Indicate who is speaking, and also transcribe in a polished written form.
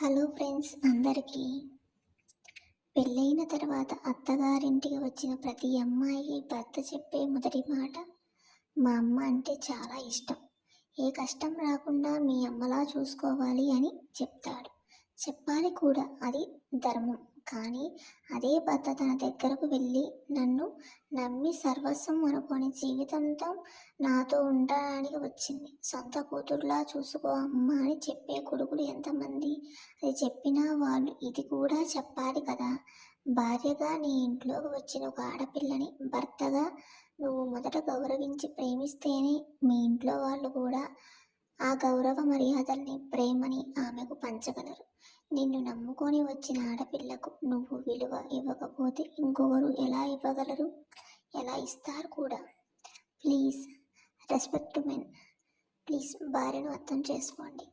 Speaker 1: Hello friends అందరికీ. పెళ్ళైన తర్వాత అత్తగారింటికి వచ్చిన ప్రతి అమ్మాయికి భర్త చెప్పే మొదటి మాట మా అమ్మ అంటే చాలా ఇష్టం. ఏ కష్టం రాకుండా మీ అమ్మలా చూసుకోవాలి అని చెప్తాడు. చెప్పాలి కూడా, అది ధర్మం. కానీ అదే భర్త తన దగ్గరకు వెళ్ళి నన్ను నమ్మి సర్వస్వం అనుకొని జీవితంతో నాతో ఉండడానికి వచ్చింది, సొంత కూతురులా చూసుకో అమ్మ అని చెప్పే కొడుకులు ఎంతమంది? అది చెప్పినా వాళ్ళు ఇది కూడా చెప్పాలి కదా. భార్యగా నీ ఇంట్లోకి వచ్చిన ఒక ఆడపిల్లని భర్తగా నువ్వు మొదట గౌరవించి ప్రేమిస్తేనే మీ ఇంట్లో వాళ్ళు కూడా ఆ గౌరవ మర్యాదల్ని, ప్రేమని ఆమెకు పంచగలరు. నిన్ను నమ్ముకొని వచ్చిన ఆడపిల్లకు నువ్వు విలువ ఇవ్వకపోతే ఇంకొకరు ఎలా ఇవ్వగలరు? ఎలా ఇస్తారు కూడా? Please respect men. ప్లీజ్ భార్యను అర్థం చేసుకోండి.